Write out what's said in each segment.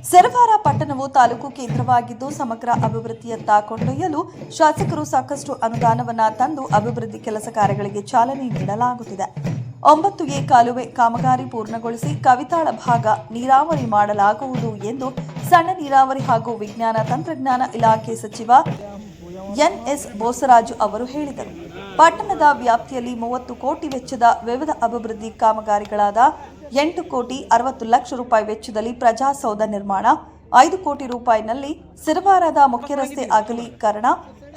ಸಿರವಾರ ಪಟ್ಟಣವು ತಾಲೂಕು ಕೇಂದ್ರವಾಗಿದ್ದು ಸಮಗ್ರ ಅಭಿವೃದ್ಧಿಯತ್ತ ಕೊಂಡೊಯ್ಯಲು ಶಾಸಕರು ಸಾಕಷ್ಟು ಅನುದಾನವನ್ನು ತಂದು ಅಭಿವೃದ್ಧಿ ಕೆಲಸ ಕಾರ್ಯಗಳಿಗೆ ಚಾಲನೆ ನೀಡಲಾಗುತ್ತಿದೆ. 9A ಕಾಲುವೆ ಕಾಮಗಾರಿ ಪೂರ್ಣಗೊಳಿಸಿ ಕವಿತಾಳ ಭಾಗ ನೀರಾವರಿ ಮಾಡಲಾಗುವುದು ಎಂದು ಸಣ್ಣ ನೀರಾವರಿ ಹಾಗೂ ವಿಜ್ಞಾನ ತಂತ್ರಜ್ಞಾನ ಇಲಾಖೆ ಸಚಿವ ಎನ್ಎಸ್ ಬೋಸರಾಜು ಅವರು ಹೇಳಿದರು. ಪಟ್ಟಣದ ವ್ಯಾಪ್ತಿಯಲ್ಲಿ 30 ಕೋಟಿ ವೆಚ್ಚದ ವಿವಿಧ ಅಭಿವೃದ್ಧಿ ಕಾಮಗಾರಿಗಳಾದ 8 ಕೋಟಿ 60 ಲಕ್ಷ ರೂಪಾಯಿ ವೆಚ್ಚದಲ್ಲಿ ಪ್ರಜಾಸೌಧ ನಿರ್ಮಾಣ, 5 ಕೋಟಿ ರೂಪಾಯಿನಲ್ಲಿ ಸಿರವಾರದ ಮುಖ್ಯ ರಸ್ತೆ ಅಗಲೀಕರಣ,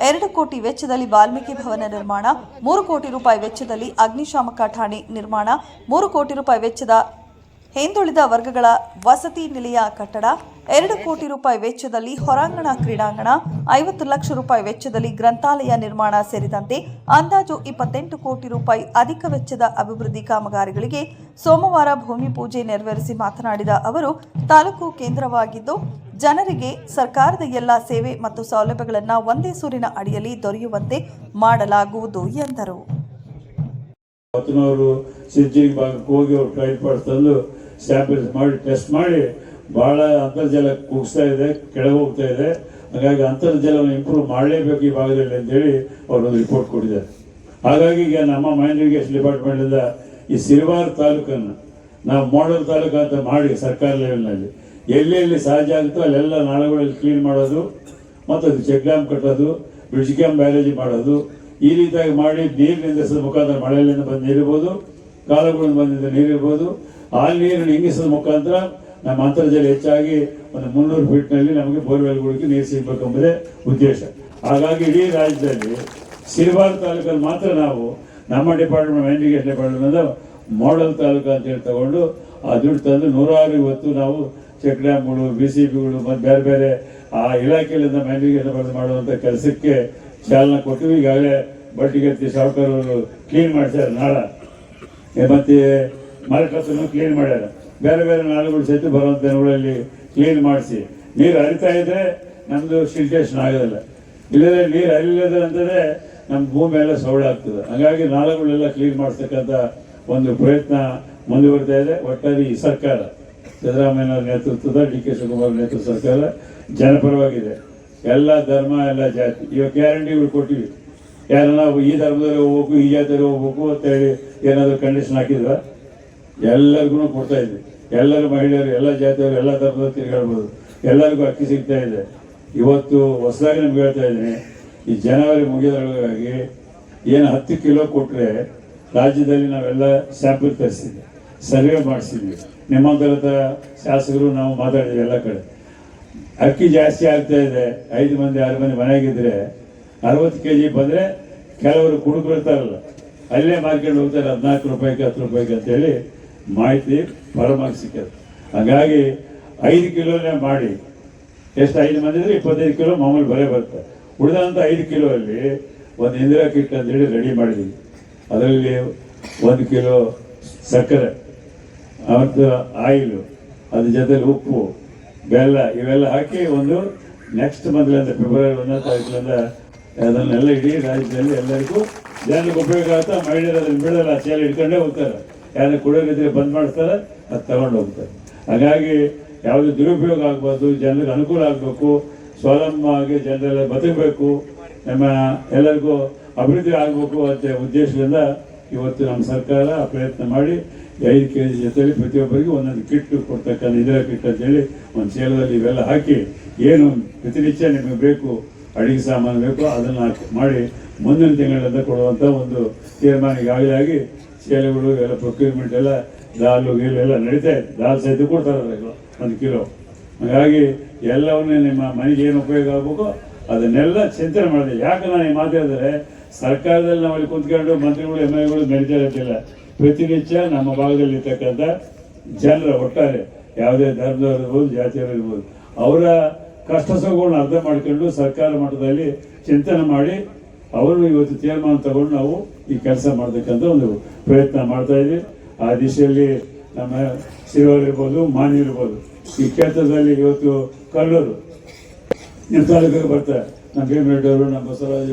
2 ಕೋಟಿ ವೆಚ್ಚದಲ್ಲಿ ವಾಲ್ಮೀಕಿ ಭವನ ನಿರ್ಮಾಣ, 3 ಕೋಟಿ ರೂಪಾಯಿ ವೆಚ್ಚದಲ್ಲಿ ಅಗ್ನಿಶಾಮಕ ಠಾಣೆ ನಿರ್ಮಾಣ, 3 ಕೋಟಿ ರೂಪಾಯಿ ವೆಚ್ಚದ ಹಿಂದುಳಿದ ವರ್ಗಗಳ ವಸತಿ ನಿಲಯ ಕಟ್ಟಡ, 2 ಕೋಟಿ ರೂಪಾಯಿ ವೆಚ್ಚದಲ್ಲಿ ಹೊರಾಂಗಣ ಕ್ರೀಡಾಂಗಣ, 50 ಲಕ್ಷ ರೂಪಾಯಿ ವೆಚ್ಚದಲ್ಲಿ ಗ್ರಂಥಾಲಯ ನಿರ್ಮಾಣ ಸೇರಿದಂತೆ ಅಂದಾಜು 28 ಕೋಟಿ ರೂಪಾಯಿ ಅಧಿಕ ವೆಚ್ಚದ ಅಭಿವೃದ್ಧಿ ಕಾಮಗಾರಿಗಳಿಗೆ ಸೋಮವಾರ ಭೂಮಿ ಪೂಜೆ ನೆರವೇರಿಸಿ ಮಾತನಾಡಿದ ಅವರು, ತಾಲೂಕು ಕೇಂದ್ರವಾಗಿದ್ದು ಜನರಿಗೆ ಸರ್ಕಾರದ ಎಲ್ಲ ಸೇವೆ ಮತ್ತು ಸೌಲಭ್ಯಗಳನ್ನು ಒಂದೇ ಸೂರಿನ ಅಡಿಯಲ್ಲಿ ದೊರೆಯುವಂತೆ ಮಾಡಲಾಗುವುದು ಎಂದರು. ಸ್ಯಾಂಪಲ್ಸ್ ಮಾಡಿ ಟೆಸ್ಟ್ ಮಾಡಿ ಬಹಳ ಅಂತರ್ಜಲ ಕುಗ್ಸ್ತಾ ಇದೆ, ಕೆಳಗೆ ಹೋಗ್ತಾ ಇದೆ. ಹಾಗಾಗಿ ಅಂತರ್ಜಲವನ್ನು ಇಂಪ್ರೂವ್ ಮಾಡಲೇಬೇಕು ಈ ಭಾಗದಲ್ಲಿ ಅಂತೇಳಿ ಅವರೊಂದು ರಿಪೋರ್ಟ್ ಕೊಟ್ಟಿದ್ದಾರೆ. ಹಾಗಾಗಿ ಈಗ ನಮ್ಮ ಮೈನ್ ಇರಿಗೇಷನ್ ಡಿಪಾರ್ಟ್ಮೆಂಟಿಂದ ಈ ಸಿರವಾರ ತಾಲೂಕನ್ನು ನಾವು ಮಾಡೆಲ್ ತಾಲೂಕು ಅಂತ ಮಾಡಿ ಸರ್ಕಾರ ಲೆವೆಲ್ನಲ್ಲಿ ಎಲ್ಲೆಲ್ಲಿ ಸಾಧ್ಯ ಆಗುತ್ತೋ ಅಲ್ಲೆಲ್ಲ ನಾಳೆಗಳಲ್ಲಿ ಕ್ಲೀನ್ ಮಾಡೋದು ಮತ್ತು ಅದು ಚೆಕ್ ಡ್ಯಾಮ್ ಕಟ್ಟೋದು, ಬ್ರಿಡ್ಜ್ ಕ್ಯಾಮ್ ಬ್ಯಾರೇಜ್ ಮಾಡೋದು, ಈ ರೀತಿಯಾಗಿ ಮಾಡಿ ನೀರು ನಿಂದಿಸೋದ ಮುಖಾಂತರ ಮಳೆಯಿಂದ ಬಂದು ನೀರಿರ್ಬೋದು, ಕಾಲುಗಳಿಂದ ಬಂದಿದ್ದ ನೀರಿರ್ಬೋದು, ಆ ನೀರನ್ನು ಇಂಗಿಸೋದ ಮುಖಾಂತರ ನಮ್ಮ ಅಂತರ್ಜಲ ಹೆಚ್ಚಾಗಿ ಒಂದು 300 ಫೀಟ್ನಲ್ಲಿ ನಮಗೆ ಬೋರ್ವೆಲ್ಗಳಿಗೆ ನೀರು ಸಿಗಬೇಕೆಂಬುದೇ ಉದ್ದೇಶ. ಹಾಗಾಗಿ ಇಡೀ ರಾಜ್ಯದಲ್ಲಿ ಸಿರವಾರ ತಾಲೂಕಲ್ಲಿ ಮಾತ್ರ ನಾವು ನಮ್ಮ department main irrigation department model taluk ಅಂತೇಳಿ ತಗೊಂಡು ಆ ದುಡ್ಡು ತಂದು 106 ಇವತ್ತು ನಾವು ಚೆಕ್ ಡ್ಯಾಮ್ಗಳು, BCBಗಳು ಮತ್ತು ಬೇರೆ ಬೇರೆ ಆ ಇಲಾಖೆಯಿಂದ ಮೈನ್ ಇರಿಗೇಷನ್ ಮಾಡುವಂಥ ಕೆಲಸಕ್ಕೆ ಚಾಲನೆ ಕೊಟ್ಟು ಈಗಾಗಲೇ ಬಟ್ಟಿಗತ್ತಿ ಸಾವುಕಾರ ಅವರು ಕ್ಲೀನ್ ಮಾಡಿಸ್ಯಾರ. ನಾಳ ಮತ್ತು ಮರಕತ್ತನ್ನು ಕ್ಲೀನ್ ಮಾಡ್ಯಾರ. ಬೇರೆ ಬೇರೆ ನಾಳುಗಳು ಸಹಿತ ಬರುವಂಥ ಊರಲ್ಲಿ ಕ್ಲೀನ್ ಮಾಡಿಸಿ ನೀರು ಹರಿತಾ ಇದ್ರೆ ನಮ್ಮದು ಸಿಲ್ಟೇಷನ್ ಆಗೋದಿಲ್ಲ. ಇಲ್ಲದೆ ನೀರು ಹರಿಲಿಲ್ಲ ಅಂತಂದರೆ ನಮ್ಮ ಭೂಮಿ ಎಲ್ಲ ಸೌಳಾಗ್ತದೆ. ಹಾಗಾಗಿ ನಾಳುಗಳೆಲ್ಲ ಕ್ಲೀನ್ ಮಾಡಿಸ್ತಕ್ಕಂಥ ಒಂದು ಪ್ರಯತ್ನ ಮುಂದುವರಿತಾ ಇದೆ. ಒಟ್ಟಾರೆ ಈ ಸರ್ಕಾರ ಸಿದ್ದರಾಮಯ್ಯನವರ ನೇತೃತ್ವದ DK ಶಿವಕುಮಾರ್ ನೇತೃತ್ವದ ಸರ್ಕಾರ ಜನಪರವಾಗಿದೆ. ಎಲ್ಲ ಧರ್ಮ ಎಲ್ಲ ಜಾತಿ ಇವಾಗ ಗ್ಯಾರಂಟಿಗಳು ಕೊಟ್ಟಿವಿ. ಯಾರು ನಾವು ಈ ಧರ್ಮದಲ್ಲಿ ಹೋಗ್ಬೇಕು, ಈ ಜಾತಿಯಲ್ಲಿ ಹೋಗ್ಬೇಕು ಅಂತೇಳಿ ಏನಾದರೂ ಕಂಡೀಷನ್ ಹಾಕಿದ್ರ ಎಲ್ಲರಿಗೂ ಕೊಡ್ತಾ ಇದ್ವಿ. ಎಲ್ಲರೂ ಮಹಿಳೆಯರು, ಎಲ್ಲ ಜಾತಿಯವರು, ಎಲ್ಲ ಧರ್ಮದವರು ತಿರುಗಾಡ್ಬೋದು, ಎಲ್ಲರಿಗೂ ಅಕ್ಕಿ ಸಿಗ್ತಾ ಇದೆ. ಇವತ್ತು ಹೊಸದಾಗಿ ನಿಮ್ಗೆ ಹೇಳ್ತಾ ಇದ್ದೀನಿ, ಈ ಜನವರಿ ಮುಗಿದೊಳಗಾಗಿ ಏನು 10 ಕಿಲೋ ಕೊಟ್ಟರೆ ರಾಜ್ಯದಲ್ಲಿ ನಾವೆಲ್ಲ ಸ್ಯಾಂಪಲ್ ತರಿಸಿದ್ವಿ, ಸರ್ವೆ ಮಾಡಿಸಿದ್ವಿ. ನಿಮ್ಮಂತರ ಶಾಸಕರು ನಾವು ಮಾತಾಡಿದ್ವಿ ಎಲ್ಲ ಕಡೆ. ಅಕ್ಕಿ ಜಾಸ್ತಿ ಆಗ್ತಾ ಇದೆ. 5 ಮಂದಿ 6 ಮಂದಿ ಮನೆಯಾಗಿದ್ದರೆ 60 kg ಬಂದರೆ ಕೆಲವರು ಕುಡುಕರು ಇರ್ತಾರಲ್ಲ, ಅಲ್ಲೇ ಮಾರ್ಕೊಂಡು ಹೋಗ್ತಾರೆ 14 ರೂಪಾಯಿಗೆ 10 ರೂಪಾಯಿಗೆ ಅಂತೇಳಿ ಮಾಹಿತಿ ಪರಮಾಗಿ ಸಿಕ್ಕದು. ಹಾಗಾಗಿ 5 ಕಿಲೋನೇ ಮಾಡಿ ಎಷ್ಟು 5 ಮಂದಿ ಇದ್ರೆ 25 ಕಿಲೋ ಮಾಮೂಲು ಬರೇ ಬರುತ್ತೆ. ಉಳಿದಂಥ 5 ಕಿಲೋ ಅಲ್ಲಿ ಒಂದು ಇಂದಿರಾ ಕಿಟ್ ಅಂತೇಳಿ ರೆಡಿ ಮಾಡಿದ್ವಿ. ಅದರಲ್ಲಿ 1 ಕಿಲೋ ಸಕ್ಕರೆ ಮತ್ತು ಆಯಿಲು, ಅದ್ರ ಜೊತೆಲಿ ಉಪ್ಪು, ಬೆಲ್ಲ ಇವೆಲ್ಲ ಹಾಕಿ ಒಂದು ನೆಕ್ಸ್ಟ್ ಮಂತ್ಲಿಂದ ಫೆಬ್ರವರಿ 1ನೇ ತಾರೀಕಿನಿಂದ ಅದನ್ನೆಲ್ಲ ಇಡೀ ರಾಜ್ಯದಲ್ಲಿ ಎಲ್ಲರಿಗೂ ಜನರಿಗೆ ಉಪಯೋಗ ಆಗ್ತಾ. ಮಹಿಳೆಯರು ಅದನ್ನು ಬಿಡೋಲ್ಲ, ಚೇಲ್ ಹಿಡ್ಕೊಂಡೇ ಹೋಗ್ತಾರೆ. ಯಾರು ಕುಡಿಯೋದಿದ್ರೆ ಬಂದ್ ಮಾಡ್ತಾರೆ, ಅದು ತಗೊಂಡು ಹೋಗ್ತಾರೆ. ಹಾಗಾಗಿ ಯಾವುದೇ ದುರುಪಯೋಗ ಆಗ್ಬಾರ್ದು, ಜನರಿಗೆ ಅನುಕೂಲ ಆಗಬೇಕು, ಸ್ವಾವಲಂಬವಾಗಿ ಜನರೆಲ್ಲ ಬದುಕಬೇಕು, ನಮ್ಮ ಎಲ್ಲರಿಗೂ ಅಭಿವೃದ್ಧಿ ಆಗಬೇಕು ಅಂತ ಉದ್ದೇಶದಿಂದ ಇವತ್ತು ನಮ್ಮ ಸರ್ಕಾರ ಪ್ರಯತ್ನ ಮಾಡಿ 5 kg ಜೊತೆಲಿ ಪ್ರತಿಯೊಬ್ಬರಿಗೂ ಒಂದೊಂದು ಕಿಟ್ ಕೊಡ್ತಕ್ಕಂಥ ಇಂದಿರಾ ಕಿಟ್ ಅಂತೇಳಿ ಒಂದು ಚೀಲದಲ್ಲಿ ಇವೆಲ್ಲ ಹಾಕಿ ಏನು ಪ್ರತಿನಿತ್ಯ ನಿಮಗೆ ಬೇಕು ಅಡುಗೆ ಸಾಮಾನು ಬೇಕು ಅದನ್ನು ಮಾಡಿ ಮುಂದಿನ ತಿಂಗಳಿಂದ ಕೊಡುವಂಥ ಒಂದು ತೀರ್ಮಾನ ಈಗಾಗಲಾಗಿ ಚೀಲಗಳು ಎಲ್ಲ ಪ್ರೊಕ್ಯೂರ್ಮೆಂಟ್ ಎಲ್ಲ ದಾಲು ಗೀಲು ಎಲ್ಲ ನಡೀತಾ ಇದೆ. ದಾಲ್ ಸಹಿತ ಕೊಡ್ತಾರೆ 1 ಕಿಲೋ. ಹಾಗಾಗಿ ಎಲ್ಲವನ್ನೇ ನಿಮ್ಮ ಮನೆಗೆ ಏನು ಉಪಯೋಗ ಆಗಬೇಕು ಅದನ್ನೆಲ್ಲ ಚಿಂತನೆ ಮಾಡಿದೆ. ಯಾಕೆ ನಾನು ಈ ಮಾತಾಡಿದರೆ ಸರ್ಕಾರದಲ್ಲಿ ನಾವಲ್ಲಿ ಕುಂತ್ಕೊಂಡು ಮಂತ್ರಿಗಳು MLAಗಳು ನಡೀತಾ ಇರ್ತಿಲ್ಲ. ಪ್ರತಿನಿತ್ಯ ನಮ್ಮ ಭಾಗದಲ್ಲಿ ಇರ್ತಕ್ಕಂಥ ಜನರ ಒಟ್ಟಾರೆ ಯಾವುದೇ ಧರ್ಮದವರು ಇರ್ಬೋದು, ಜಾತಿಯವರು ಇರ್ಬೋದು, ಅವರ ಕಷ್ಟ ಸುಖಗಳನ್ನ ಅರ್ಥ ಮಾಡ್ಕೊಂಡು ಸರ್ಕಾರ ಮಟ್ಟದಲ್ಲಿ ಚಿಂತನೆ ಮಾಡಿ ಅವರು ಇವತ್ತು ತೀರ್ಮಾನ ತಗೊಂಡು ನಾವು ಈ ಕೆಲಸ ಮಾಡ್ತಕ್ಕಂಥ ಒಂದು ಪ್ರಯತ್ನ ಮಾಡ್ತಾ ಇದ್ವಿ. ಆ ದಿಶೆಯಲ್ಲಿ ನಮ್ಮ ಸಿರವಾರ ಇರ್ಬೋದು, ಮಾನ್ಯ ಇರ್ಬೋದು, ಈ ಕ್ಷೇತ್ರದಲ್ಲಿ ಇವತ್ತು ಕಲ್ಲೂರು ನಿಮ್ಮ ತಾಲೂಕಿಗೆ ಬರ್ತಾರೆ. ನಮ್ಮ ಭೀಮರೆಡ್ಡಿ ಅವರು, ನಮ್ಮ ಬಸವರಾಜ